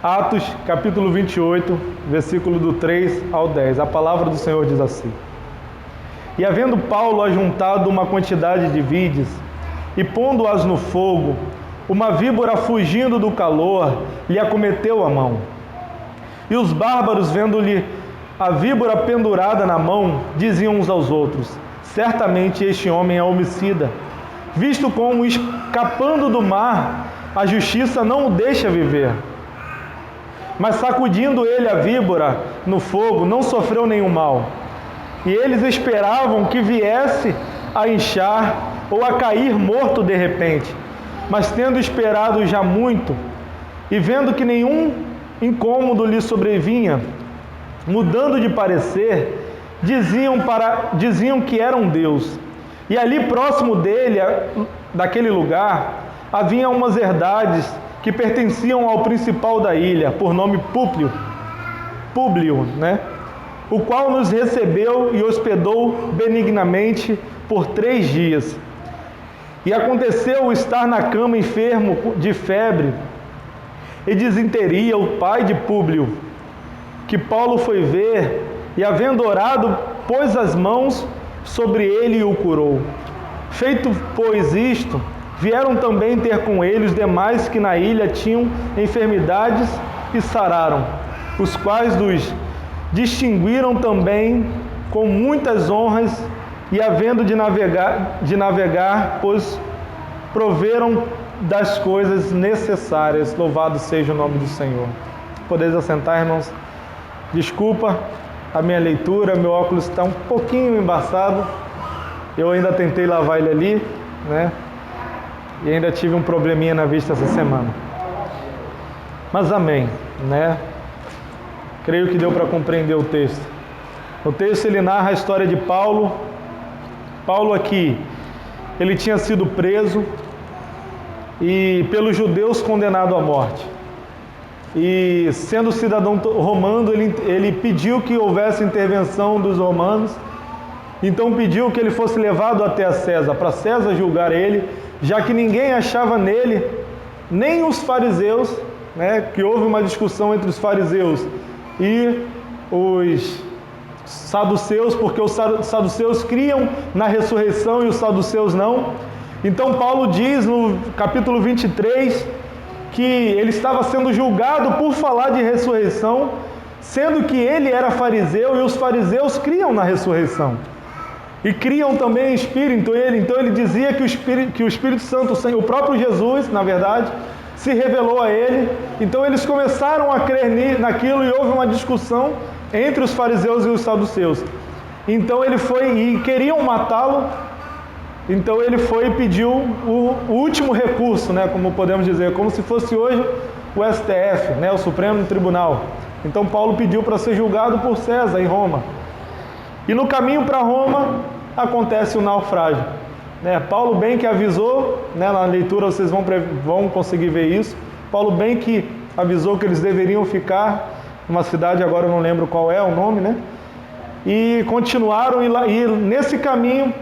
Atos, capítulo 28, versículo do 3 ao 10. A palavra do Senhor diz assim: E havendo Paulo ajuntado uma quantidade de vides, e pondo-as no fogo, uma víbora fugindo do calor, lhe acometeu a mão. E os bárbaros, vendo-lhe a víbora pendurada na mão, diziam uns aos outros: Certamente este homem é homicida, visto como, escapando do mar, a justiça não o deixa viver. Mas sacudindo ele a víbora no fogo, não sofreu nenhum mal. E eles esperavam que viesse a inchar ou a cair morto de repente. Mas tendo esperado já muito, e vendo que nenhum incômodo lhe sobrevinha, mudando de parecer, diziam que era um Deus. E ali próximo dele, daquele lugar, havia umas herdades que pertenciam ao principal da ilha, por nome Públio, o qual nos recebeu e hospedou benignamente por 3 dias. E aconteceu estar na cama enfermo de febre e disenteria o pai de Públio, que Paulo foi ver, e havendo orado, pôs as mãos sobre ele e o curou. Feito, pois, isto, vieram também ter com ele os demais que na ilha tinham enfermidades e sararam, os quais dos distinguiram também com muitas honras, e havendo de navegar, pois proveram das coisas necessárias. Louvado seja o nome do Senhor. Podeis assentar, irmãos. Desculpa a minha leitura, meu óculos está um pouquinho embaçado. Eu ainda tentei lavar ele ali, e ainda tive um probleminha na vista essa semana. Mas amém, Creio que deu para compreender o texto. O texto, ele narra a história de Paulo. Paulo aqui, ele tinha sido preso e pelos judeus condenado à morte. E sendo cidadão romano, ele pediu que houvesse intervenção dos romanos. Então pediu que ele fosse levado até a César, para César julgar ele, já que ninguém achava nele, nem os fariseus, que houve uma discussão entre os fariseus e os saduceus, porque os saduceus criam na ressurreição e os saduceus não. Então Paulo diz no capítulo 23 que ele estava sendo julgado por falar de ressurreição, sendo que ele era fariseu e os fariseus criam na ressurreição. E criam também em Espírito. Então ele dizia que o Espírito Santo, o próprio Jesus, na verdade, se revelou a ele. Então eles começaram a crer naquilo e houve uma discussão entre os fariseus e os saduceus. Então ele foi e queriam matá-lo. Então ele foi e pediu o último recurso, como podemos dizer, como se fosse hoje o STF, o Supremo Tribunal. Então Paulo pediu para ser julgado por César em Roma. E no caminho para Roma acontece o naufrágio. Paulo bem que avisou, na leitura vocês vão conseguir ver isso. Paulo bem que avisou que eles deveriam ficar numa cidade, agora eu não lembro qual é o nome, E continuaram, e nesse caminho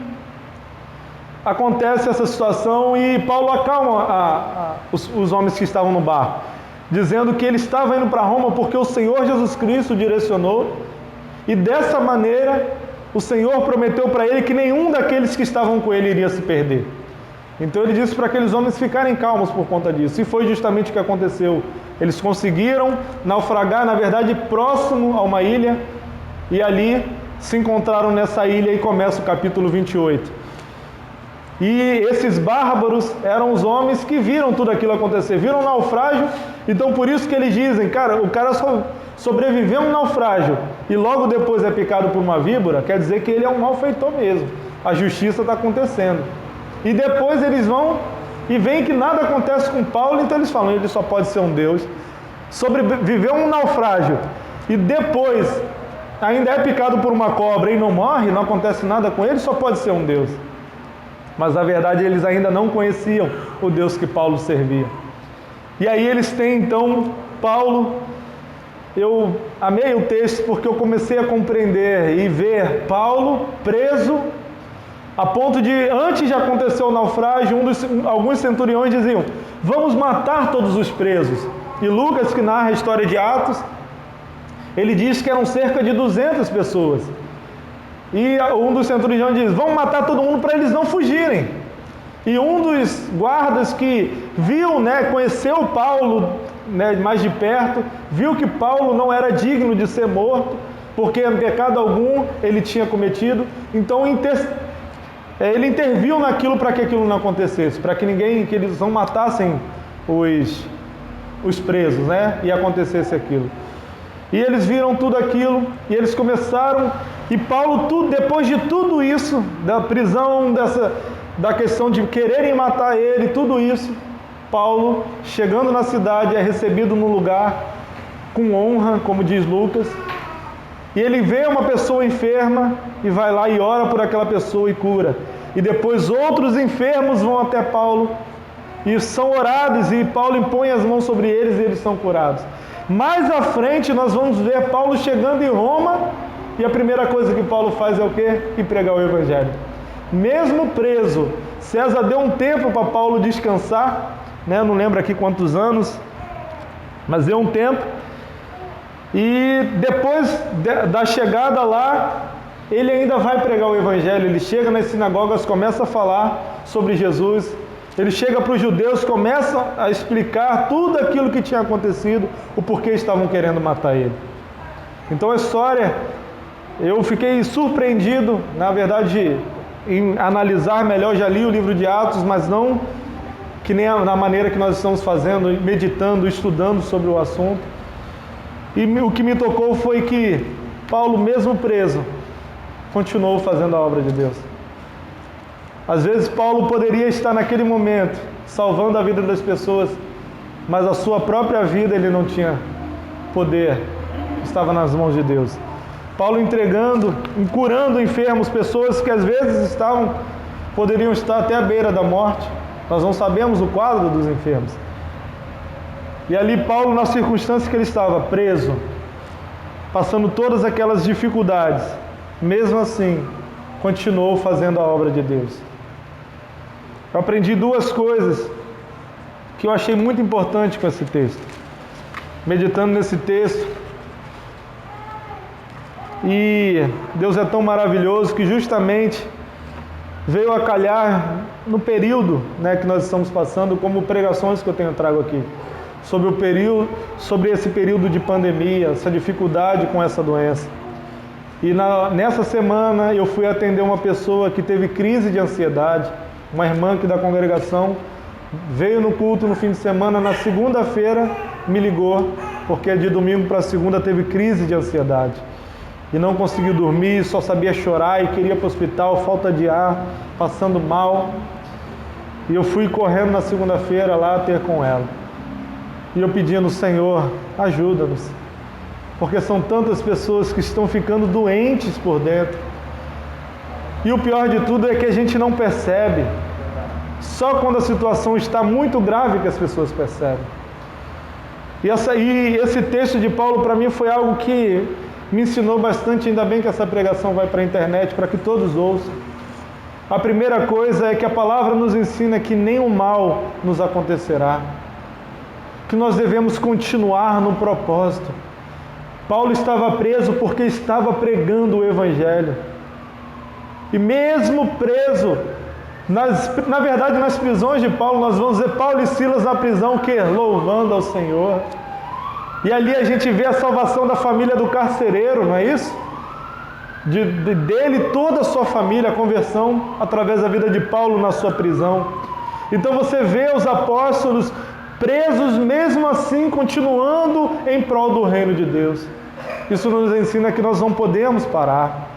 acontece essa situação e Paulo acalma os homens que estavam no barco, dizendo que ele estava indo para Roma porque o Senhor Jesus Cristo direcionou. E dessa maneira, o Senhor prometeu para ele que nenhum daqueles que estavam com ele iria se perder. Então ele disse para aqueles homens ficarem calmos por conta disso. E foi justamente o que aconteceu. Eles conseguiram naufragar, na verdade, próximo a uma ilha. E ali se encontraram nessa ilha e começa o capítulo 28. E esses bárbaros eram os homens que viram tudo aquilo acontecer. Viram o naufrágio. Então por isso que eles dizem, o cara sobreviveu a um naufrágio e logo depois é picado por uma víbora, quer dizer que ele é um malfeitor mesmo. A justiça está acontecendo. E depois eles vão e veem que nada acontece com Paulo, então eles falam, ele só pode ser um Deus. Sobreviveu a um naufrágio e depois ainda é picado por uma cobra e não morre, não acontece nada com ele, só pode ser um Deus. Mas na verdade eles ainda não conheciam o Deus que Paulo servia. E aí eles têm então Paulo. Eu amei o texto porque eu comecei a compreender e ver Paulo preso, a ponto de, antes de acontecer o naufrágio, alguns centuriões diziam, vamos matar todos os presos. E Lucas, que narra a história de Atos, ele diz que eram cerca de 200 pessoas. E um dos centuriões diz: vamos matar todo mundo para eles não fugirem. E um dos guardas que viu, conheceu Paulo mais de perto, viu que Paulo não era digno de ser morto, porque pecado algum ele tinha cometido. Então ele interviu naquilo para que aquilo não acontecesse, para que eles não matassem os presos, e acontecesse aquilo. E eles viram tudo aquilo, e eles começaram, e Paulo, depois de tudo isso, da prisão, da questão de quererem matar ele, tudo isso, Paulo, chegando na cidade, é recebido num lugar com honra, como diz Lucas, e ele vê uma pessoa enferma, e vai lá e ora por aquela pessoa e cura. E depois outros enfermos vão até Paulo, e são orados, e Paulo impõe as mãos sobre eles, e eles são curados. Mais à frente nós vamos ver Paulo chegando em Roma, e a primeira coisa que Paulo faz é o quê? Ir pregar o Evangelho. Mesmo preso, César deu um tempo para Paulo descansar, não lembro aqui quantos anos, mas deu um tempo, e depois da chegada lá, ele ainda vai pregar o Evangelho. Ele chega nas sinagogas, começa a falar sobre Jesus. Ele chega para os judeus, começa a explicar tudo aquilo que tinha acontecido, o porquê estavam querendo matar ele. Então a história, eu fiquei surpreendido, na verdade, em analisar melhor. Já li o livro de Atos, mas não que nem na maneira que nós estamos fazendo, meditando, estudando sobre o assunto. E o que me tocou foi que Paulo, mesmo preso, continuou fazendo a obra de Deus. Às vezes Paulo poderia estar naquele momento salvando a vida das pessoas, mas a sua própria vida ele não tinha poder, estava nas mãos de Deus. Paulo entregando, curando enfermos, pessoas que às vezes poderiam estar até à beira da morte. Nós não sabemos o quadro dos enfermos. E ali Paulo, na circunstância que ele estava, preso, passando todas aquelas dificuldades, mesmo assim, continuou fazendo a obra de Deus. Eu aprendi duas coisas que eu achei muito importante com esse texto. Meditando nesse texto, e Deus é tão maravilhoso que justamente veio a calhar no período que nós estamos passando, como pregações que eu trago aqui, sobre esse período de pandemia, essa dificuldade com essa doença. E nessa semana eu fui atender uma pessoa que teve crise de ansiedade, uma irmã aqui da congregação, veio no culto no fim de semana, na segunda-feira me ligou, porque de domingo para segunda teve crise de ansiedade. E não conseguiu dormir, só sabia chorar e queria ir para o hospital, falta de ar, passando mal. E eu fui correndo na segunda-feira lá ter com ela. E eu pedindo: Senhor, ajuda-nos. Porque são tantas pessoas que estão ficando doentes por dentro. E o pior de tudo é que a gente não percebe. Só quando a situação está muito grave que as pessoas percebem. E esse texto de Paulo para mim foi algo que me ensinou bastante. Ainda bem que essa pregação vai para a internet para que todos ouçam. A primeira coisa é que a palavra nos ensina que nenhum mal nos acontecerá. Que nós devemos continuar no propósito. Paulo estava preso porque estava pregando o Evangelho. E mesmo preso, na verdade nas prisões de Paulo, nós vamos ver Paulo e Silas na prisão, louvando ao Senhor. E ali a gente vê a salvação da família do carcereiro, não é isso? Dele, toda a sua família, a conversão através da vida de Paulo na sua prisão. Então você vê os apóstolos presos, mesmo assim continuando em prol do reino de Deus. Isso nos ensina que nós não podemos parar.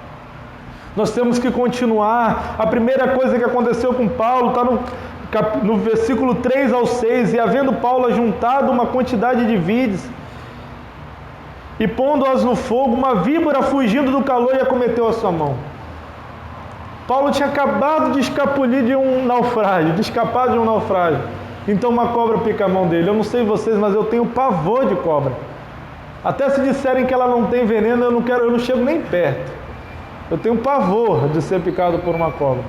Nós temos que continuar. A primeira coisa que aconteceu com Paulo está no versículo 3 ao 6. E havendo Paulo ajuntado uma quantidade de vides, e pondo-as no fogo, uma víbora fugindo do calor e acometeu a sua mão. Paulo tinha acabado de escapulir de um naufrágio, de escapar de um naufrágio. Então uma cobra pica a mão dele. Eu não sei vocês, mas eu tenho pavor de cobra. Até se disserem que ela não tem veneno, eu não chego nem perto. Eu tenho pavor de ser picado por uma cobra,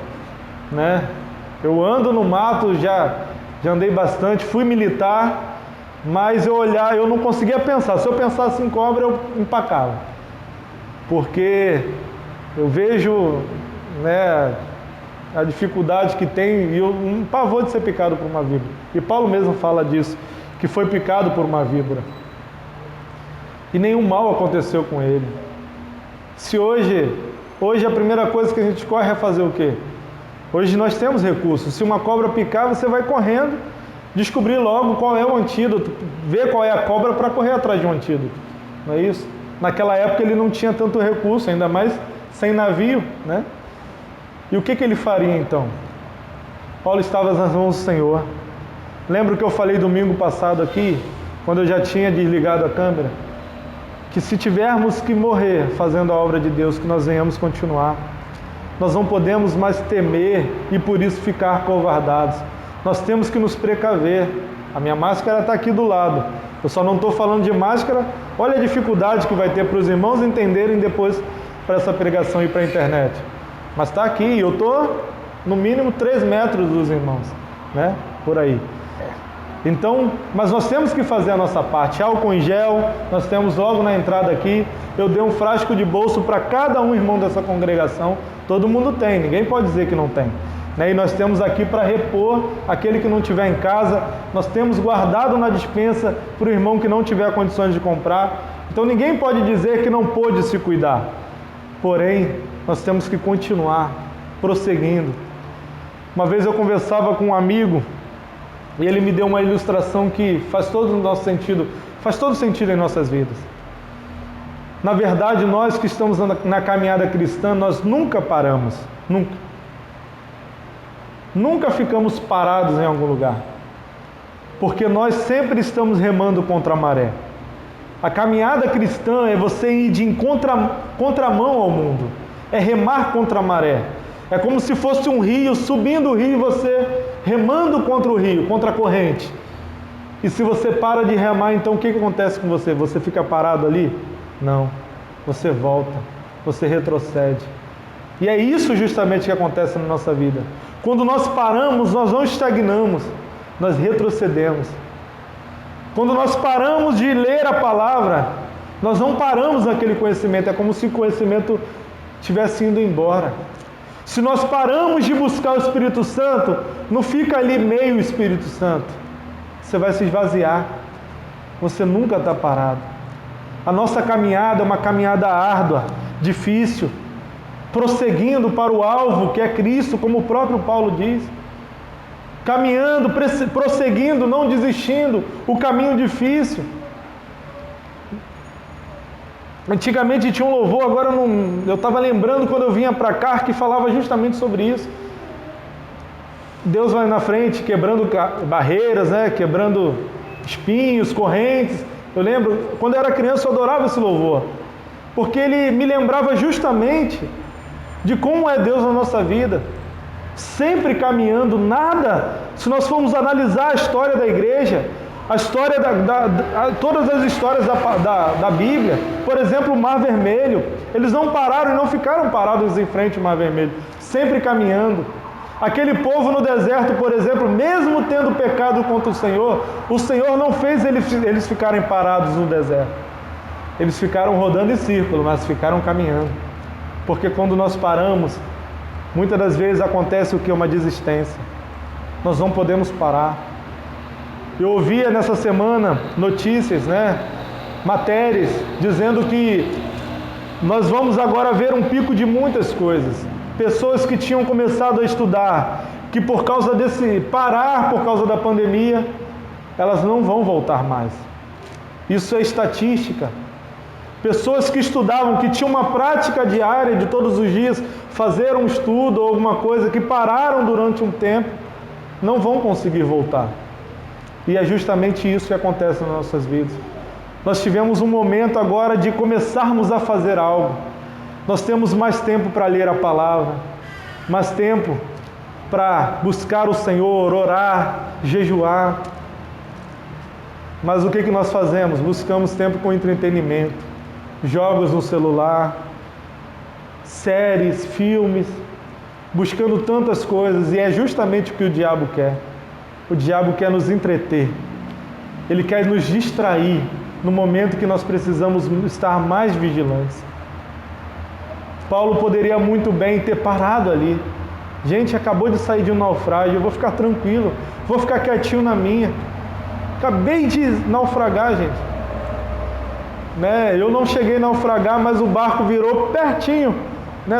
Eu ando no mato, já andei bastante, fui militar, mas eu não conseguia pensar. Se eu pensasse em cobra, eu empacava. Porque eu vejo, né, a dificuldade que tem e um pavor de ser picado por uma víbora. E Paulo mesmo fala disso, que foi picado por uma víbora. E nenhum mal aconteceu com ele. Se hoje a primeira coisa que a gente corre é fazer o quê? Hoje nós temos recursos. Se uma cobra picar, você vai correndo, descobrir logo qual é o antídoto, ver qual é a cobra para correr atrás de um antídoto. Não é isso? Naquela época ele não tinha tanto recurso, ainda mais sem navio, né? E o que ele faria então? Paulo estava nas mãos do Senhor. Lembra que eu falei domingo passado aqui, quando eu já tinha desligado a câmera? Que se tivermos que morrer fazendo a obra de Deus, que nós venhamos continuar. Nós não podemos mais temer e por isso ficar covardados. Nós temos que nos precaver. A minha máscara está aqui do lado. Eu só não estou falando de máscara. Olha a dificuldade que vai ter para os irmãos entenderem depois para essa pregação e para a internet. Mas está aqui, eu estou no mínimo 3 metros dos irmãos, né? Por aí. Então, mas nós temos que fazer a nossa parte. Álcool em gel, nós temos logo na entrada aqui. Eu dei um frasco de bolso para cada um irmão dessa congregação. Todo mundo tem, ninguém pode dizer que não tem. E nós temos aqui para repor aquele que não tiver em casa. Nós temos guardado na despensa para o irmão que não tiver condições de comprar. Então ninguém pode dizer que não pôde se cuidar. Porém, nós temos que continuar prosseguindo. Uma vez eu conversava com um amigo e ele me deu uma ilustração que faz todo o nosso sentido, faz todo sentido em nossas vidas. Na verdade, nós que estamos na caminhada cristã, nós nunca paramos, nunca. Nunca ficamos parados em algum lugar, porque nós sempre estamos remando contra a maré. A caminhada cristã é você ir de contramão ao mundo, é remar contra a maré. É como se fosse um rio, subindo o rio e você remando contra o rio, contra a corrente. E se você para de remar, então o que acontece com você? Você fica parado ali? Não. Você volta, você retrocede. E é isso justamente que acontece na nossa vida. Quando nós paramos, nós não estagnamos, nós retrocedemos. Quando nós paramos de ler a palavra, nós não paramos naquele conhecimento, é como se o conhecimento tivesse indo embora. Se nós paramos de buscar o Espírito Santo, não fica ali meio Espírito Santo. Você vai se esvaziar. Você nunca está parado. A nossa caminhada é uma caminhada árdua, difícil, prosseguindo para o alvo que é Cristo, como o próprio Paulo diz. Caminhando, prosseguindo, não desistindo, o caminho difícil. Antigamente tinha um louvor, agora eu estava lembrando quando eu vinha para cá, que falava justamente sobre isso. Deus vai na frente, quebrando barreiras, né? Quebrando espinhos, correntes. Eu lembro, quando eu era criança, eu adorava esse louvor, porque ele me lembrava justamente de como é Deus na nossa vida. Sempre caminhando, nada. Se nós formos analisar a história da igreja, a história todas as histórias da Bíblia, por exemplo, o Mar Vermelho, eles não pararam e não ficaram parados em frente ao Mar Vermelho, sempre caminhando. Aquele povo no deserto, por exemplo, mesmo tendo pecado contra o Senhor não fez eles ficarem parados no deserto. Eles ficaram rodando em círculo, mas ficaram caminhando. Porque quando nós paramos, muitas das vezes acontece o que? Uma desistência. Nós não podemos parar. Eu ouvia nessa semana notícias, matérias, dizendo que nós vamos agora ver um pico de muitas coisas. Pessoas que tinham começado a estudar, que por causa por causa da pandemia, elas não vão voltar mais. Isso é estatística. Pessoas que estudavam, que tinham uma prática diária de todos os dias, fazer um estudo ou alguma coisa, que pararam durante um tempo, não vão conseguir voltar. E é justamente isso que acontece nas nossas vidas. Nós tivemos um momento agora de começarmos a fazer algo. Nós temos mais tempo para ler a palavra, mais tempo para buscar o Senhor, orar, jejuar. Mas o que nós fazemos? Buscamos tempo com entretenimento, jogos no celular, séries, filmes, buscando tantas coisas, e é justamente o que o diabo quer. O diabo quer nos entreter. Ele quer nos distrair no momento que nós precisamos estar mais vigilantes. Paulo poderia muito bem ter parado ali. Gente, acabou de sair de um naufrágio, eu vou ficar tranquilo, vou ficar quietinho na minha. Acabei de naufragar, gente. Eu não cheguei a naufragar, mas o barco virou pertinho.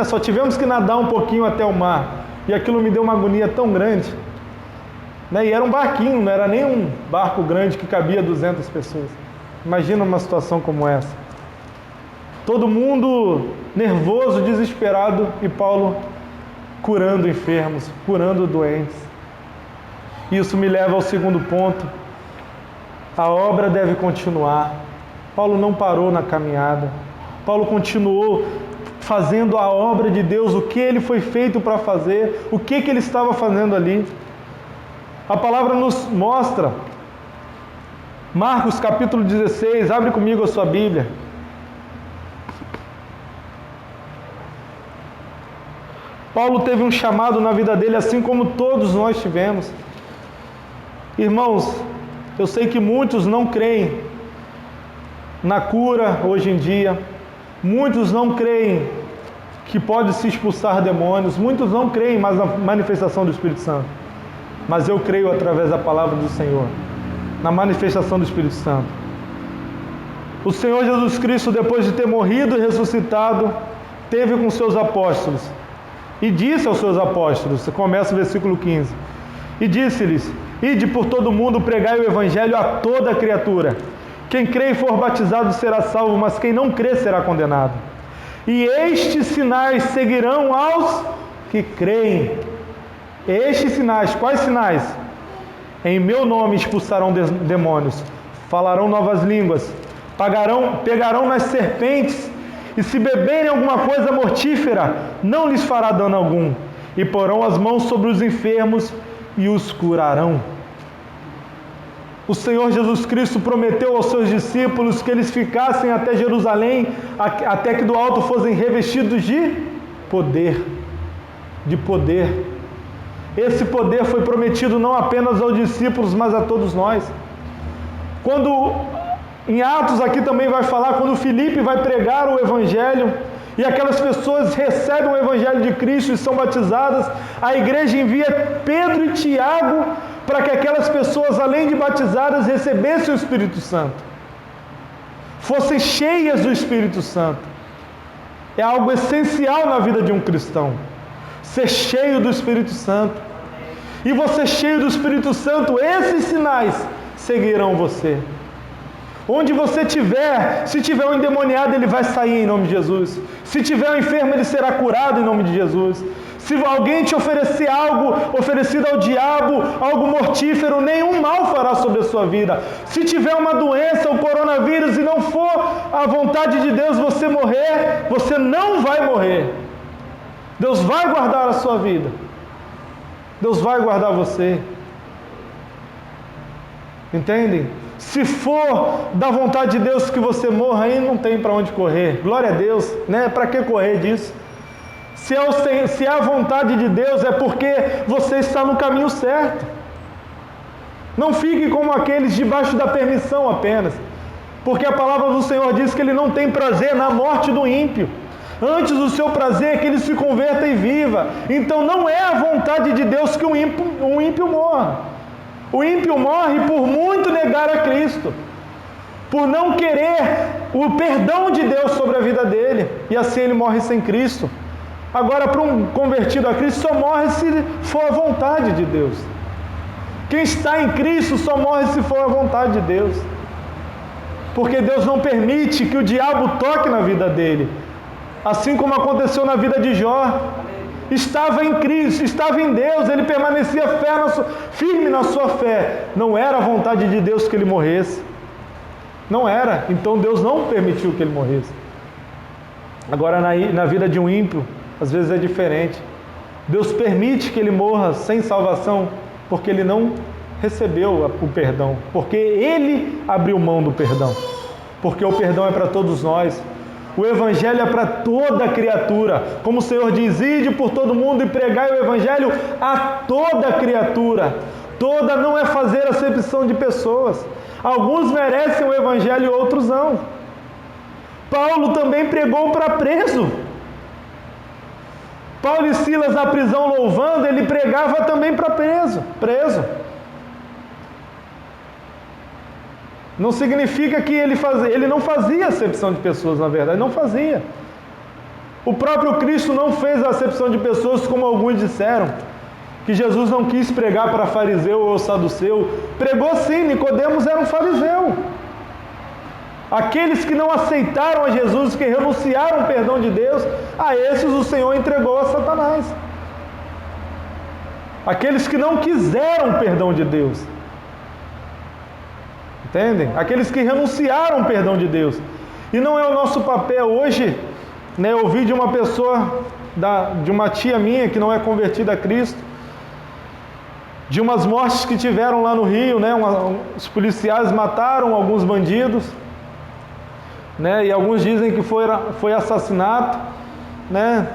Só tivemos que nadar um pouquinho até o mar. E aquilo me deu uma agonia tão grande. E era um barquinho, não era nem um barco grande que cabia 200 pessoas. Imagina uma situação como essa. Todo mundo nervoso, desesperado, e Paulo curando enfermos, curando doentes. Isso me leva ao segundo ponto. A obra deve continuar. Paulo não parou na caminhada. Paulo continuou fazendo a obra de Deus, o que ele foi feito para fazer, o que ele estava fazendo ali. A palavra nos mostra, Marcos capítulo 16, abre comigo a sua Bíblia. Paulo teve um chamado na vida dele, assim como todos nós tivemos. Irmãos, eu sei que muitos não creem na cura hoje em dia, muitos não creem que pode se expulsar demônios, muitos não creem mais na manifestação do Espírito Santo, mas eu creio através da palavra do Senhor, na manifestação do Espírito Santo. O Senhor Jesus Cristo, depois de ter morrido e ressuscitado, teve com seus apóstolos, e disse aos seus apóstolos, começa o versículo 15, e disse-lhes: ide por todo o mundo, pregai o Evangelho a toda criatura. Quem crê e for batizado será salvo, mas quem não crê será condenado. E estes sinais seguirão aos que creem. Estes sinais, quais sinais? Em meu nome expulsarão demônios, falarão novas línguas, pegarão nas serpentes, e se beberem alguma coisa mortífera, não lhes fará dano algum, e porão as mãos sobre os enfermos e os curarão. O Senhor Jesus Cristo prometeu aos seus discípulos que eles ficassem até Jerusalém, até que do alto fossem revestidos de poder. De poder. Esse poder foi prometido não apenas aos discípulos, mas a todos nós. Quando, em Atos aqui também vai falar, quando Filipe vai pregar o Evangelho, e aquelas pessoas recebem o Evangelho de Cristo e são batizadas, a igreja envia Pedro e Tiago para que aquelas pessoas, além de batizadas, recebessem o Espírito Santo, fossem cheias do Espírito Santo. É algo essencial na vida de um cristão, ser cheio do Espírito Santo. E você cheio do Espírito Santo, esses sinais seguirão você. Onde você estiver, se tiver um endemoniado, ele vai sair em nome de Jesus. Se tiver um enfermo, ele será curado em nome de Jesus. Se alguém te oferecer algo oferecido ao diabo, algo mortífero, nenhum mal fará sobre a sua vida. Se tiver uma doença, o coronavírus, e não for a vontade de Deus você morrer, você não vai morrer. Deus vai guardar a sua vida. Deus vai guardar você. Entendem? Se for da vontade de Deus que você morra, aí não tem para onde correr. Glória a Deus, né? Para que correr disso? Se é a vontade de Deus, é porque você está no caminho certo. Não fique como aqueles debaixo da permissão apenas, porque a palavra do Senhor diz que Ele não tem prazer na morte do ímpio. Antes o seu prazer é que ele se converta e viva. Então não é a vontade de Deus que um ímpio morra. O ímpio morre por muito negar a Cristo, por não querer o perdão de Deus sobre a vida dele, e assim ele morre sem Cristo. Agora, para um convertido a Cristo, só morre se for a vontade de Deus. Quem está em Cristo só morre se for a vontade de Deus, porque Deus não permite que o diabo toque na vida dele, assim como aconteceu na vida de Jó. Estava em Cristo, estava em Deus, ele permanecia firme na sua fé. Não era a vontade de Deus que ele morresse. Não era. Então Deus não permitiu que ele morresse. Agora na vida de um ímpio, às vezes é diferente. Deus permite que ele morra sem salvação, porque ele não recebeu o perdão. Porque ele abriu mão do perdão. Porque o perdão é para todos nós. O Evangelho é para toda criatura. Como o Senhor diz, ide por todo mundo e pregai o Evangelho a toda criatura. toda não é fazer acepção de pessoas. Alguns merecem o evangelho e outros não. Paulo também pregou para preso. Paulo e Silas na prisão louvando, ele pregava também para preso. Não significa que ele não fazia acepção de pessoas, na verdade, não fazia. O próprio Cristo não fez acepção de pessoas, como alguns disseram, que Jesus não quis pregar para fariseu ou saduceu. Pregou sim, Nicodemos era um fariseu. Aqueles que não aceitaram a Jesus, que renunciaram ao perdão de Deus, a esses o Senhor entregou a Satanás. Aqueles que não quiseram o perdão de Deus. Entendem? Aqueles que renunciaram ao perdão de Deus. E não é o nosso papel hoje, né? Eu ouvi de uma pessoa, de uma tia minha que não é convertida a Cristo, de umas mortes que tiveram lá no Rio, né? Os policiais mataram alguns bandidos, né? E alguns dizem que foi assassinato, né?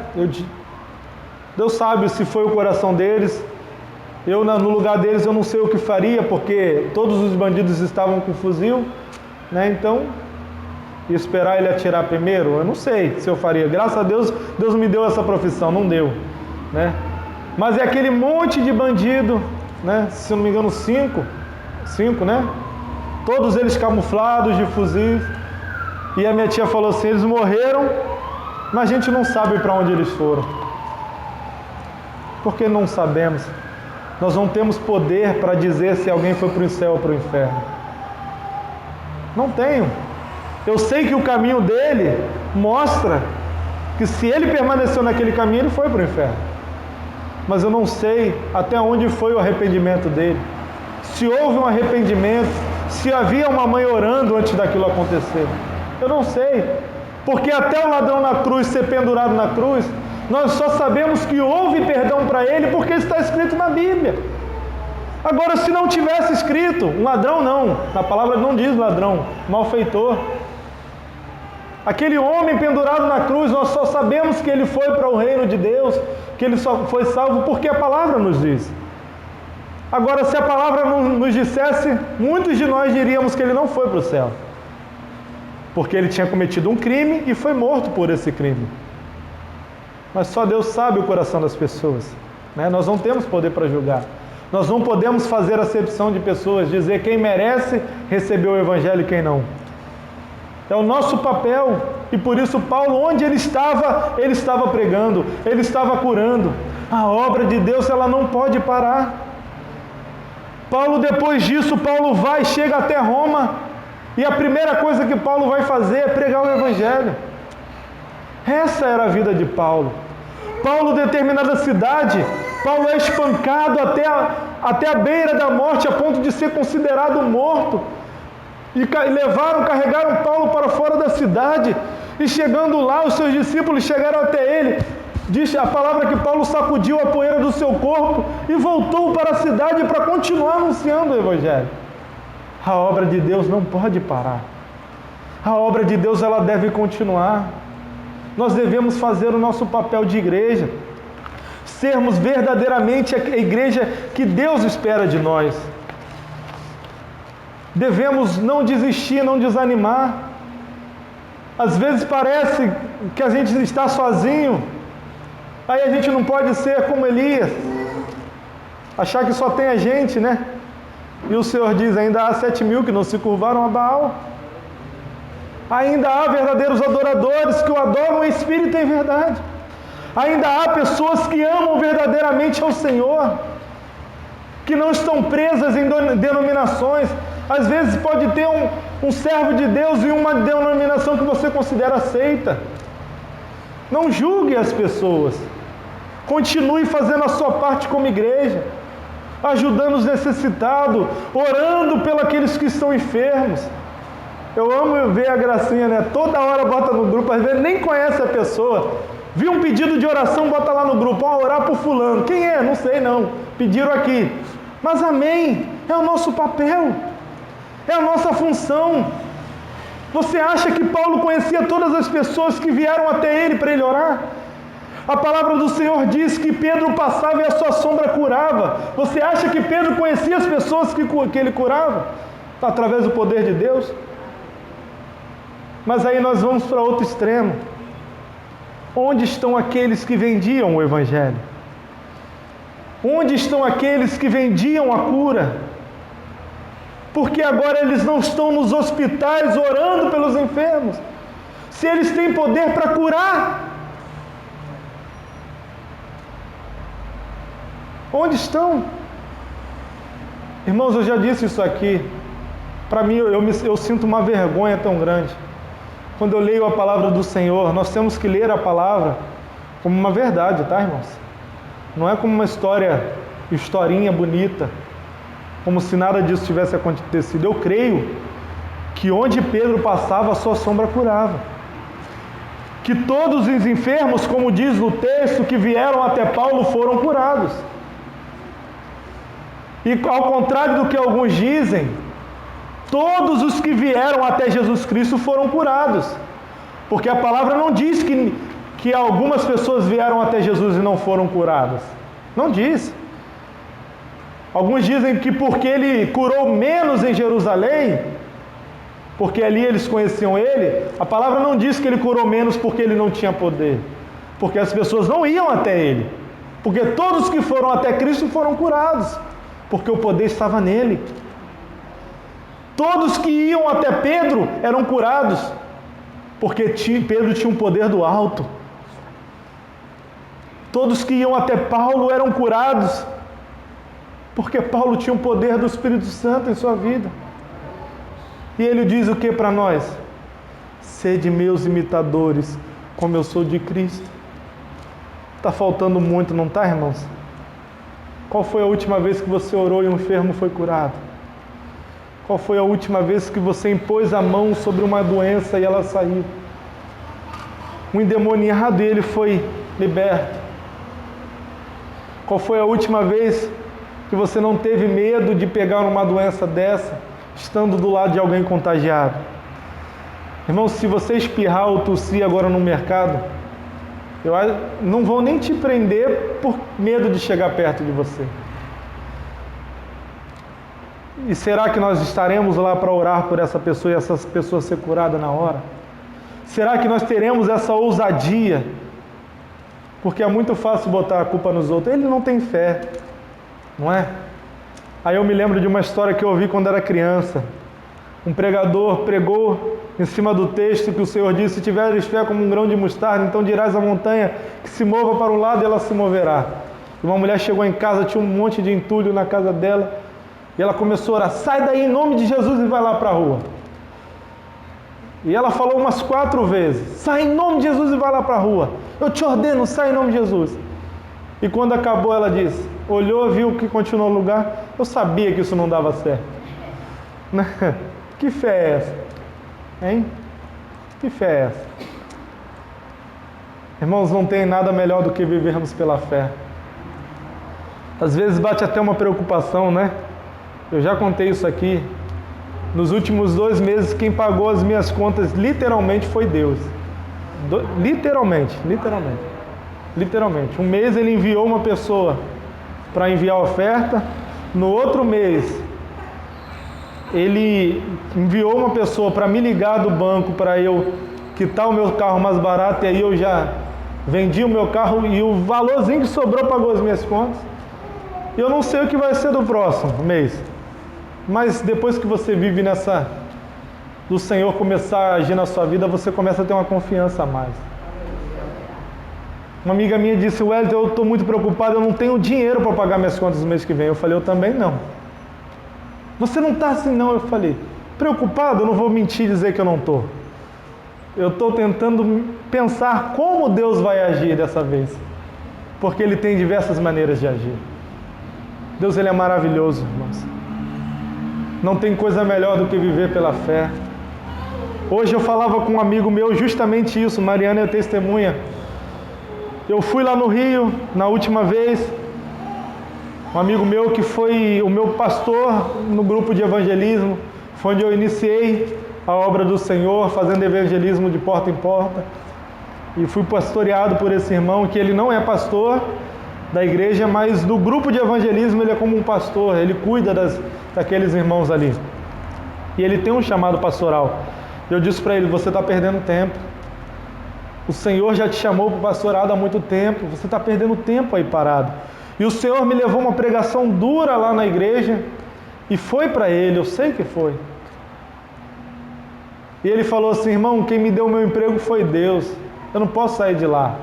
Deus sabe se foi o coração deles. Eu, no lugar deles, eu não sei o que faria, porque todos os bandidos estavam com fuzil, né? Então, esperar ele atirar primeiro, eu não sei se eu faria. Graças a Deus, Deus me deu essa profissão, não deu, né? Mas é aquele monte de bandido, né? Se eu não me engano, cinco, né? Todos eles camuflados de fuzis. E a minha tia falou assim, eles morreram, mas a gente não sabe para onde eles foram. Porque não sabemos. Nós não temos poder para dizer se alguém foi para o céu ou para o inferno. Não tenho. Eu sei que o caminho dele mostra que se ele permaneceu naquele caminho, ele foi para o inferno. Mas eu não sei até onde foi o arrependimento dele. Se houve um arrependimento, se havia uma mãe orando antes daquilo acontecer. Eu não sei. Porque até o ladrão na cruz ser pendurado na cruz, nós só sabemos que houve perdão para ele porque está escrito na Bíblia. Agora, se não tivesse escrito, um ladrão não, a palavra não diz ladrão, malfeitor. Aquele homem pendurado na cruz, nós só sabemos que ele foi para o reino de Deus, que ele só foi salvo porque a palavra nos diz. Agora, se a palavra não nos dissesse, muitos de nós diríamos que ele não foi para o céu. Porque ele tinha cometido um crime e foi morto por esse crime. Mas só Deus sabe o coração das pessoas, né? Nós não temos poder para julgar. Nós não podemos fazer acepção de pessoas, dizer quem merece receber o Evangelho e quem não. É o nosso papel. E por isso Paulo, onde ele estava pregando, ele estava curando. A obra de Deus, ela não pode parar. Paulo, depois disso, chega até Roma, e a primeira coisa que Paulo vai fazer é pregar o Evangelho. Essa era a vida de Paulo. Paulo, em determinada cidade, Paulo é espancado até a beira da morte, a ponto de ser considerado morto. E carregaram Paulo para fora da cidade. E chegando lá, os seus discípulos chegaram até ele. Diz a palavra que Paulo sacudiu a poeira do seu corpo e voltou para a cidade para continuar anunciando o Evangelho. A obra de Deus não pode parar. A obra de Deus, ela deve continuar. Nós devemos fazer o nosso papel de igreja, sermos verdadeiramente a igreja que Deus espera de nós. Devemos não desistir, não desanimar. Às vezes parece que a gente está sozinho, aí a gente não pode ser como Elias, achar que só tem a gente, né? E o Senhor diz, ainda há 7.000 que não se curvaram a Baal. Ainda há verdadeiros adoradores que o adoram em espírito e em verdade. Ainda há pessoas que amam verdadeiramente ao Senhor, que não estão presas em denominações. Às vezes pode ter um servo de Deus em uma denominação que você considera aceita. Não julgue as pessoas. Continue fazendo a sua parte como igreja, ajudando os necessitados, orando pelos aqueles que estão enfermos. Eu amo ver a Gracinha, né? Toda hora bota no grupo, às vezes nem conhece a pessoa. Viu um pedido de oração, bota lá no grupo, orar por fulano. Quem é? Não sei não. Pediram aqui. Mas amém, é o nosso papel, é a nossa função. Você acha que Paulo conhecia todas as pessoas que vieram até ele para ele orar? A palavra do Senhor diz que Pedro passava e a sua sombra curava. Você acha que Pedro conhecia as pessoas que ele curava? Através do poder de Deus? Mas aí nós vamos para outro extremo. Onde estão aqueles que vendiam o Evangelho? Onde estão aqueles que vendiam a cura? Porque agora eles não estão nos hospitais orando pelos enfermos. Se eles têm poder para curar, onde estão? Irmãos, eu já disse isso aqui. Para mim, eu sinto uma vergonha tão grande. Quando eu leio a palavra do Senhor, nós temos que ler a palavra como uma verdade, tá, irmãos? Não é como uma historinha bonita, como se nada disso tivesse acontecido. Eu creio que onde Pedro passava, a sua sombra curava. Que todos os enfermos, como diz no texto, que vieram até Paulo foram curados. E ao contrário do que alguns dizem, todos os que vieram até Jesus Cristo foram curados. Porque a palavra não diz que algumas pessoas vieram até Jesus e não foram curadas. Não diz. Alguns dizem que porque ele curou menos em Jerusalém, porque ali eles conheciam ele, a palavra não diz que ele curou menos porque ele não tinha poder. Porque as pessoas não iam até ele. Porque todos que foram até Cristo foram curados. Porque o poder estava nele. Todos que iam até Pedro eram curados, porque Pedro tinha um poder do alto. Todos que iam até Paulo eram curados, porque Paulo tinha um poder do Espírito Santo em sua vida. E ele diz o que para nós? Sede meus imitadores, como eu sou de Cristo. Está faltando muito, não está, irmãos? Qual foi a última vez que você orou e um enfermo foi curado? Qual foi a última vez que você impôs a mão sobre uma doença e ela saiu? Um endemoniado e ele foi liberto. Qual foi a última vez que você não teve medo de pegar uma doença dessa, estando do lado de alguém contagiado? Irmão, se você espirrar ou tossir agora no mercado, eu não vou nem te prender por medo de chegar perto de você. E será que nós estaremos lá para orar por essa pessoa e essa pessoa ser curada na hora? Será que nós teremos essa ousadia? Porque é muito fácil botar a culpa nos outros. Ele não tem fé, não é? Aí eu me lembro de uma história que eu ouvi quando era criança. Um pregador pregou em cima do texto que o Senhor disse: se tiveres fé como um grão de mostarda, então dirás à montanha que se mova para um lado e ela se moverá. E uma mulher chegou em casa, tinha um monte de entulho na casa dela, e ela começou a orar: sai daí em nome de Jesus e vai lá para a rua. E ela falou umas 4 vezes: sai em nome de Jesus e vai lá para a rua. Eu te ordeno, sai em nome de Jesus. E quando acabou, ela disse, olhou, viu que continuou no lugar. Eu sabia que isso não dava certo. Que fé é essa? Hein? Que fé é essa? Irmãos, não tem nada melhor do que vivermos pela fé. Às vezes bate até uma preocupação, né? Eu já contei isso aqui. Nos últimos 2 meses, quem pagou as minhas contas literalmente foi Deus. Literalmente. Um mês ele enviou uma pessoa para enviar a oferta. No outro mês, ele enviou uma pessoa para me ligar do banco para eu quitar o meu carro mais barato. E aí eu já vendi o meu carro e o valorzinho que sobrou pagou as minhas contas. Eu não sei o que vai ser do próximo mês. Mas depois que você vive do Senhor começar a agir na sua vida, você começa a ter uma confiança a mais. Uma amiga minha disse: Wellington, eu estou muito preocupado, eu não tenho dinheiro para pagar minhas contas no mês que vem. Eu falei: eu também não. Você não está assim não? Eu falei: preocupado? Eu não vou mentir e dizer que eu não estou. Eu estou tentando pensar como Deus vai agir dessa vez. Porque Ele tem diversas maneiras de agir. Deus, Ele é maravilhoso, irmãos. Não tem coisa melhor do que viver pela fé. Hoje eu falava com um amigo meu justamente isso, Mariana é testemunha. Eu fui lá no Rio, na última vez, um amigo meu que foi o meu pastor no grupo de evangelismo, foi onde eu iniciei a obra do Senhor, fazendo evangelismo de porta em porta. e fui pastoreado por esse irmão, que ele não é pastor da igreja, mas do grupo de evangelismo ele é como um pastor, ele cuida daqueles irmãos ali. E ele tem um chamado pastoral. Eu disse para ele: você está perdendo tempo. O Senhor já te chamou para o pastorado há muito tempo, você está perdendo tempo aí parado. E o Senhor me levou uma pregação dura lá na igreja, e foi para ele, eu sei que foi. E ele falou assim: irmão, quem me deu o meu emprego foi Deus, eu não posso sair de lá.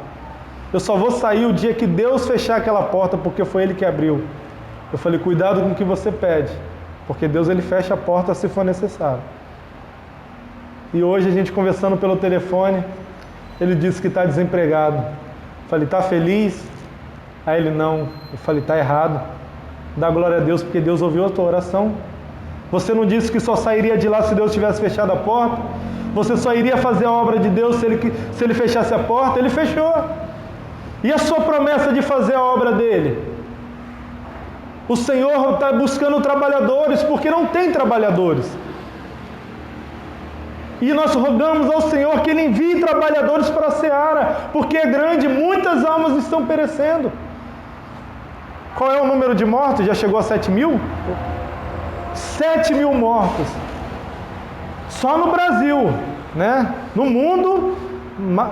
Eu só vou sair o dia que Deus fechar aquela porta, porque foi Ele que abriu. Eu falei: cuidado com o que você pede, porque Deus ele fecha a porta se for necessário. E hoje a gente conversando pelo telefone, ele disse que está desempregado. Eu falei: está feliz? Aí ele: não. Eu falei: está errado. Dá glória a Deus, porque Deus ouviu a tua oração. Você não disse que só sairia de lá se Deus tivesse fechado a porta? Você só iria fazer a obra de Deus se Ele fechasse a porta? Ele fechou. E a sua promessa de fazer a obra dele? O Senhor está buscando trabalhadores, porque não tem trabalhadores. E nós rogamos ao Senhor que Ele envie trabalhadores para a seara, porque é grande, muitas almas estão perecendo. Qual é o número de mortos? Já chegou a 7.000? 7.000 mortos. Só no Brasil, né? No mundo,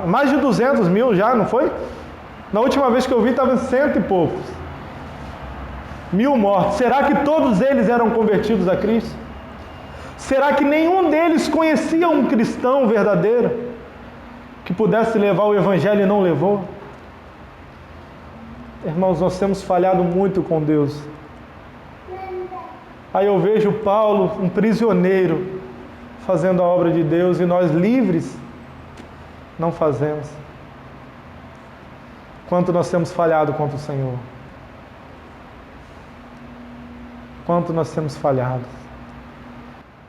mais de 200.000 já, não foi? Na última vez que eu vi, estava em 100 e poucos. 1.000 mortos. Será que todos eles eram convertidos a Cristo? Será que nenhum deles conhecia um cristão verdadeiro que pudesse levar o Evangelho e não levou? Irmãos, nós temos falhado muito com Deus. Aí eu vejo Paulo, um prisioneiro, fazendo a obra de Deus, e nós livres não fazemos. Quanto nós temos falhado contra o Senhor. Quanto nós temos falhado.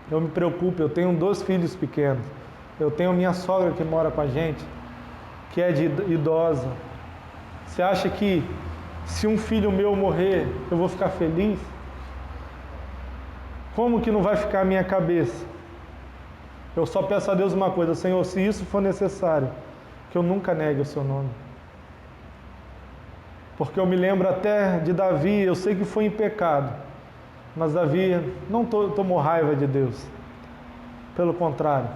Eu me preocupo, eu tenho 2 filhos pequenos. Eu tenho minha sogra que mora com a gente, que é de idosa. Você acha que se um filho meu morrer, eu vou ficar feliz? Como que não vai ficar a minha cabeça? Eu só peço a Deus uma coisa: Senhor, se isso for necessário, que eu nunca negue o seu nome. Porque eu me lembro até de Davi, eu sei que foi em pecado, mas Davi não tomou raiva de Deus. Pelo contrário.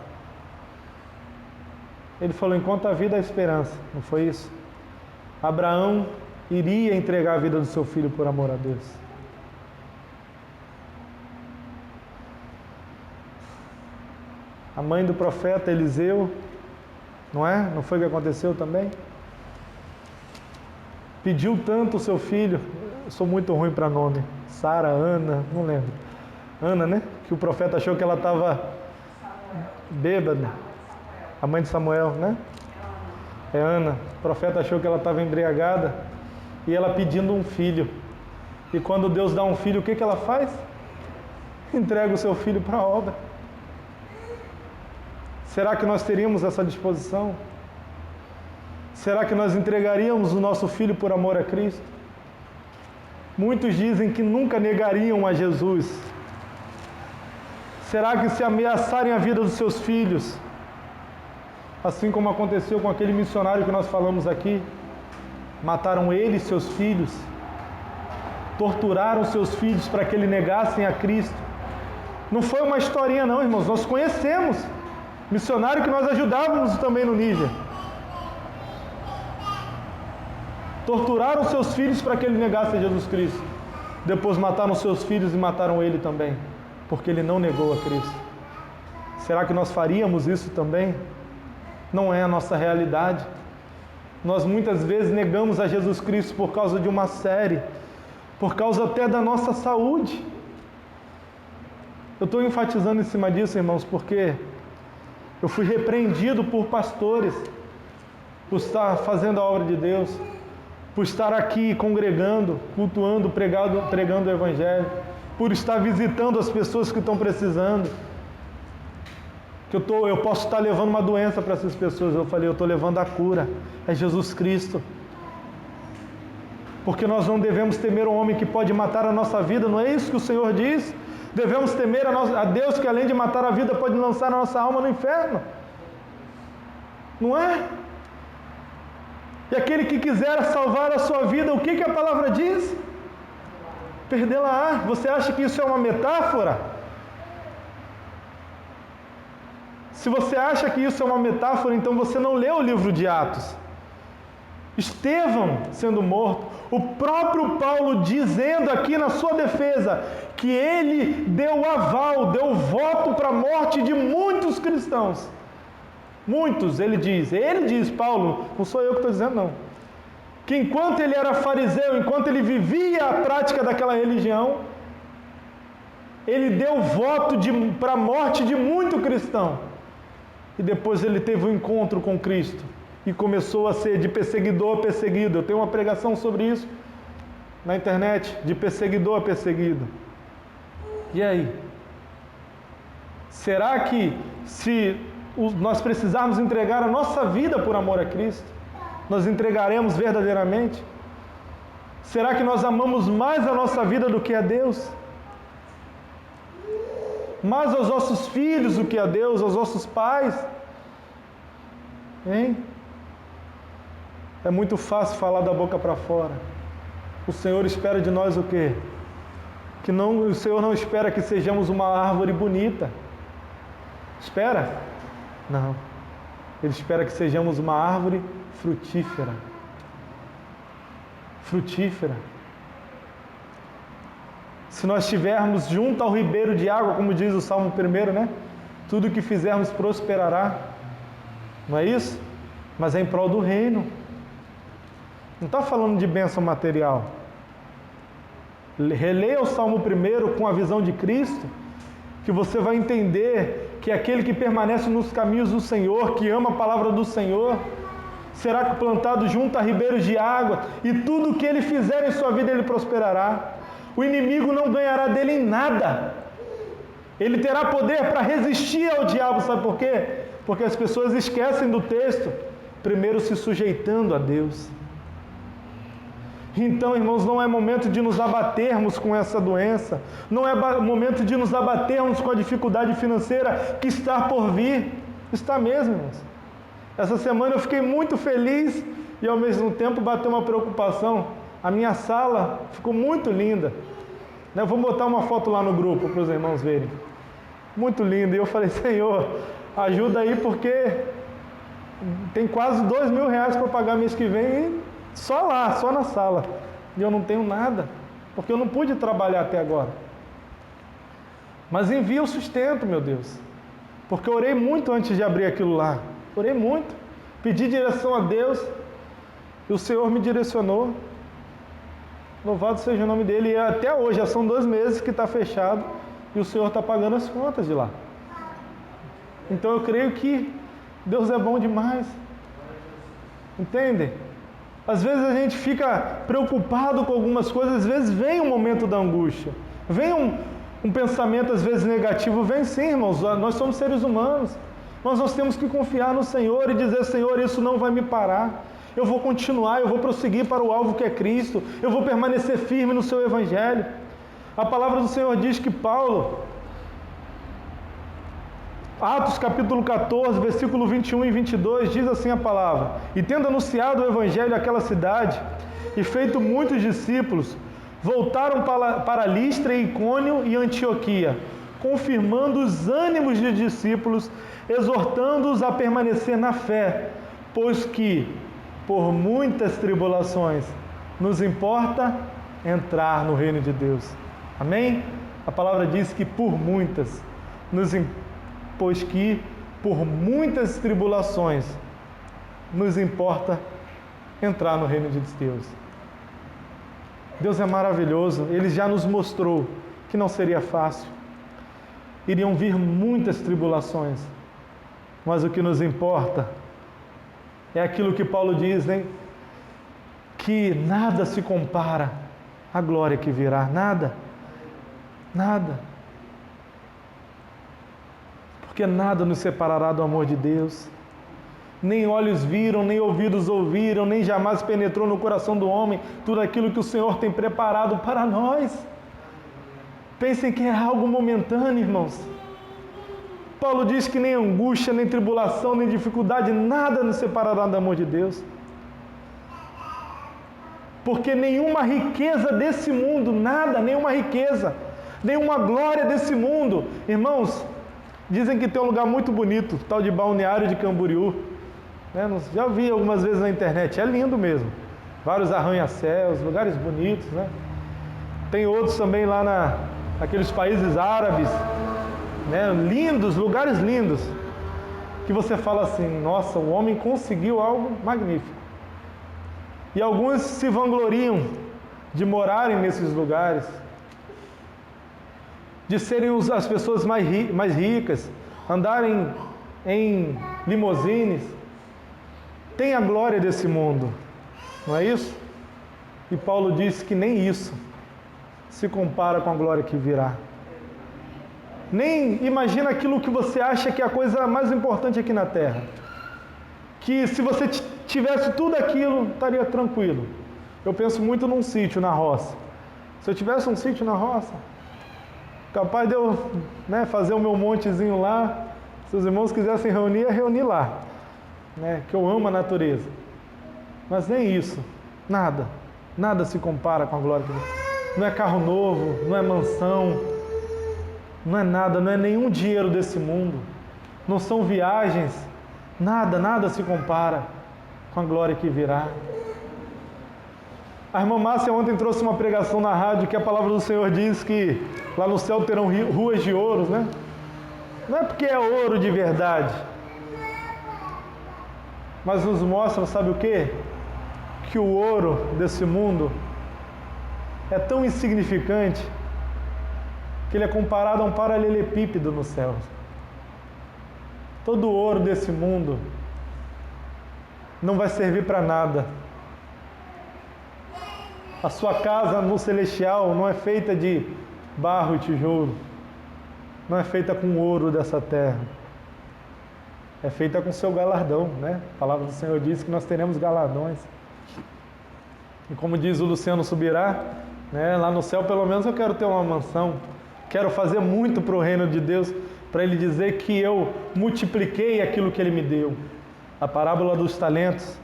Ele falou: enquanto a vida há esperança. Não foi isso? Abraão iria entregar a vida do seu filho por amor a Deus. A mãe do profeta Eliseu, não é? Não foi o que aconteceu também? Pediu tanto o seu filho, eu sou muito ruim para nome, Sara, Ana, não lembro. Ana, né? Que o profeta achou que ela estava bêbada. A mãe de Samuel, né? É Ana. O profeta achou que ela estava embriagada e ela pedindo um filho. E quando Deus dá um filho, o que ela faz? Entrega o seu filho para a obra. Será que nós teríamos essa disposição? Será que nós entregaríamos o nosso filho por amor a Cristo? Muitos dizem que nunca negariam a Jesus. Será que se ameaçarem a vida dos seus filhos, assim como aconteceu com aquele missionário que nós falamos aqui, mataram ele e seus filhos, torturaram seus filhos para que ele negassem a Cristo? Não foi uma historinha não, irmãos, nós conhecemos. Missionário que nós ajudávamos também no Níger. Torturaram seus filhos para que ele negasse a Jesus Cristo. Depois mataram seus filhos e mataram ele também, porque ele não negou a Cristo. Será que nós faríamos isso também? Não é a nossa realidade. Nós muitas vezes negamos a Jesus Cristo por causa de uma série, por causa até da nossa saúde. Eu estou enfatizando em cima disso, irmãos, porque eu fui repreendido por pastores por estar fazendo a obra de Deus, por estar aqui congregando, cultuando, pregando o Evangelho, por estar visitando as pessoas que estão precisando. Que eu posso estar levando uma doença para essas pessoas. Eu falei: eu estou levando a cura, é Jesus Cristo. Porque nós não devemos temer um homem que pode matar a nossa vida, não é isso que o Senhor diz? Devemos temer a Deus, que além de matar a vida, pode lançar a nossa alma no inferno. Não é? E aquele que quiser salvar a sua vida, o que a palavra diz? Perdê-la-á. Você acha que isso é uma metáfora? Se você acha que isso é uma metáfora, então você não leu o livro de Atos. Estevão sendo morto, o próprio Paulo dizendo aqui na sua defesa que ele deu o aval, deu o voto para a morte de muitos cristãos. Muitos, ele diz, Paulo, não sou eu que estou dizendo não, que enquanto ele era fariseu, enquanto ele vivia a prática daquela religião, ele deu voto para a morte de muito cristão. E depois ele teve um encontro com Cristo e começou a ser de perseguidor a perseguido. Eu tenho uma pregação sobre isso na internet, de perseguidor a perseguido. E aí? Será que se nós precisarmos entregar a nossa vida por amor a Cristo, nós entregaremos verdadeiramente? Será que nós amamos mais a nossa vida do que a Deus? Mais aos nossos filhos do que a Deus, aos nossos pais? Hein? É muito fácil falar da boca para fora. O Senhor espera de nós o quê? O Senhor não espera que sejamos uma árvore bonita. Espera? Não. Ele espera que sejamos uma árvore frutífera. Frutífera. Se nós estivermos junto ao ribeiro de água, como diz o Salmo 1, né? Tudo que fizermos prosperará. Não é isso? Mas é em prol do reino. Não está falando de bênção material. Releia o Salmo 1 com a visão de Cristo, que você vai entender que aquele que permanece nos caminhos do Senhor, que ama a palavra do Senhor, será plantado junto a ribeiros de água, e tudo o que ele fizer em sua vida, ele prosperará. O inimigo não ganhará dele em nada. Ele terá poder para resistir ao diabo, sabe por quê? Porque as pessoas esquecem do texto, primeiro se sujeitando a Deus. Então, irmãos, não é momento de nos abatermos com essa doença, não é momento de nos abatermos com a dificuldade financeira que está por vir. Está mesmo, irmãos. Essa semana eu fiquei muito feliz e ao mesmo tempo bateu uma preocupação. A minha sala ficou muito linda. Eu vou botar uma foto lá no grupo para os irmãos verem. Muito linda. E eu falei, Senhor, ajuda aí porque tem quase R$2.000 para pagar mês que vem e só lá, só na sala. E eu não tenho nada, porque eu não pude trabalhar até agora. Mas envia o sustento, meu Deus. Porque eu orei muito antes de abrir aquilo lá. Orei muito. Pedi direção a Deus. E o Senhor me direcionou. Louvado seja o nome dele. E até hoje, já são 2 meses que está fechado. E o Senhor está pagando as contas de lá. Então eu creio que Deus é bom demais. Entendem? Às vezes a gente fica preocupado com algumas coisas, às vezes vem um momento da angústia, vem um pensamento às vezes negativo, vem sim, irmãos, nós somos seres humanos, mas nós temos que confiar no Senhor e dizer, Senhor, isso não vai me parar, eu vou continuar, eu vou prosseguir para o alvo que é Cristo, eu vou permanecer firme no seu Evangelho. A palavra do Senhor diz que Paulo, Atos capítulo 14, versículo 21 e 22, diz assim a palavra: E tendo anunciado o Evangelho àquela cidade, e feito muitos discípulos, voltaram para Listra, Icônio e Antioquia, confirmando os ânimos dos discípulos, exortando-os a permanecer na fé, pois que, por muitas tribulações, nos importa entrar no reino de Deus. Amém? A palavra diz que por muitas, pois que por muitas tribulações nos importa entrar no reino de Deus. Deus é maravilhoso, Ele já nos mostrou que não seria fácil. Iriam vir muitas tribulações, mas o que nos importa é aquilo que Paulo diz, né? Que nada se compara à glória que virá, nada, nada. Porque nada nos separará do amor de Deus. Nem olhos viram, nem ouvidos ouviram, nem jamais penetrou no coração do homem tudo aquilo que o Senhor tem preparado para nós. Pensem que é algo momentâneo, irmãos. Paulo diz que nem angústia, nem tribulação, nem dificuldade, nada nos separará do amor de Deus. porque nenhuma riqueza desse mundo, nada, nenhuma riqueza, nenhuma glória desse mundo. Irmãos, dizem que tem um lugar muito bonito, tal de Balneário de Camboriú, né? Já vi algumas vezes na internet, é lindo mesmo, vários arranha-céus, lugares bonitos, né? Tem outros também lá naqueles países árabes, né? Lindos, lugares lindos, que você fala assim, nossa, o homem conseguiu algo magnífico. E alguns se vangloriam de morarem nesses lugares, de serem as pessoas mais ricas, andarem em limousines, tem a glória desse mundo, não é isso? E Paulo disse que nem isso se compara com a glória que virá. Nem imagina aquilo que você acha que é a coisa mais importante aqui na terra. Que se você tivesse tudo aquilo, estaria tranquilo. Eu penso muito num sítio na roça. Se eu tivesse um sítio na roça, capaz de eu, né, fazer o meu montezinho lá, se os irmãos quisessem reunir, ia reunir lá, né, que eu amo a natureza. Mas nem isso, nada se compara com a glória de Deus. Não é carro novo, não é mansão, não é nada, não é nenhum dinheiro desse mundo, não são viagens, nada se compara com a glória que virá. A irmã Márcia ontem trouxe uma pregação na rádio que a palavra do Senhor diz que lá no céu terão ruas de ouros, né? Não é porque é ouro de verdade, mas nos mostra, sabe o quê? Que o ouro desse mundo é tão insignificante que ele é comparado a um paralelepípedo no céu. Todo o ouro desse mundo não vai servir para nada. A sua casa no celestial não é feita de barro e tijolo, não é feita com ouro dessa terra, é feita com seu galardão, né? A palavra do Senhor diz que nós teremos galardões. E como diz o Luciano Subirá, né, lá no céu pelo menos eu quero ter uma mansão, quero fazer muito para o reino de Deus, para Ele dizer que eu multipliquei aquilo que Ele me deu. A parábola dos talentos,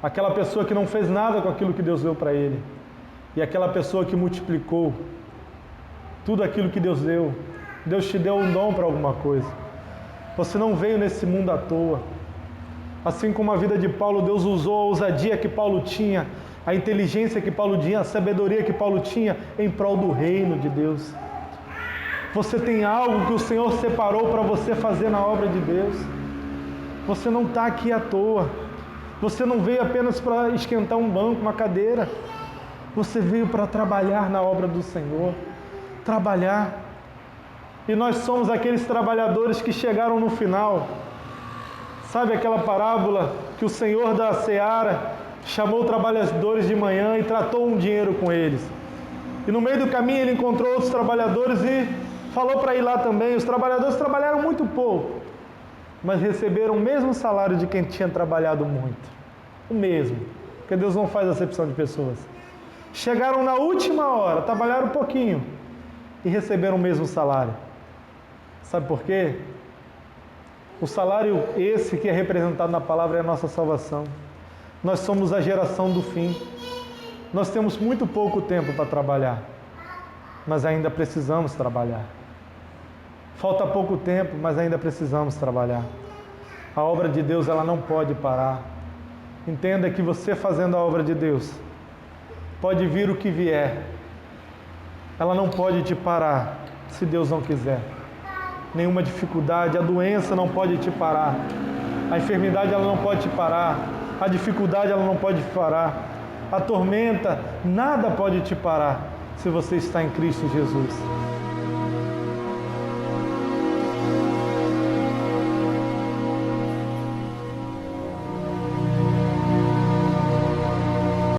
aquela pessoa que não fez nada com aquilo que Deus deu para ele, e aquela pessoa que multiplicou tudo aquilo que Deus deu. Deus te deu um dom para alguma coisa. Você não veio nesse mundo à toa. Assim como a vida de Paulo, Deus usou a ousadia que Paulo tinha, a inteligência que Paulo tinha, a sabedoria que Paulo tinha em prol do reino de Deus. Você tem algo que o Senhor separou para você fazer na obra de Deus. Você não está aqui à toa. Você não veio apenas para esquentar um banco, uma cadeira. Você veio para trabalhar na obra do Senhor. Trabalhar. E nós somos aqueles trabalhadores que chegaram no final. Sabe aquela parábola que o Senhor da Seara chamou trabalhadores de manhã e tratou um dinheiro com eles. E no meio do caminho ele encontrou outros trabalhadores e falou para ir lá também. Os trabalhadores trabalharam muito pouco, mas receberam o mesmo salário de quem tinha trabalhado muito. O mesmo. Porque Deus não faz acepção de pessoas. Chegaram na última hora, trabalharam um pouquinho e receberam o mesmo salário. Sabe por quê? O salário esse que é representado na palavra é a nossa salvação. Nós somos a geração do fim. Nós temos muito pouco tempo para trabalhar, mas ainda precisamos trabalhar. Falta pouco tempo, mas ainda precisamos trabalhar. A obra de Deus, ela não pode parar. Entenda que você fazendo a obra de Deus, pode vir o que vier, ela não pode te parar, se Deus não quiser. Nenhuma dificuldade, a doença não pode te parar, a enfermidade ela não pode te parar, a dificuldade ela não pode te parar, a tormenta, nada pode te parar, se você está em Cristo Jesus.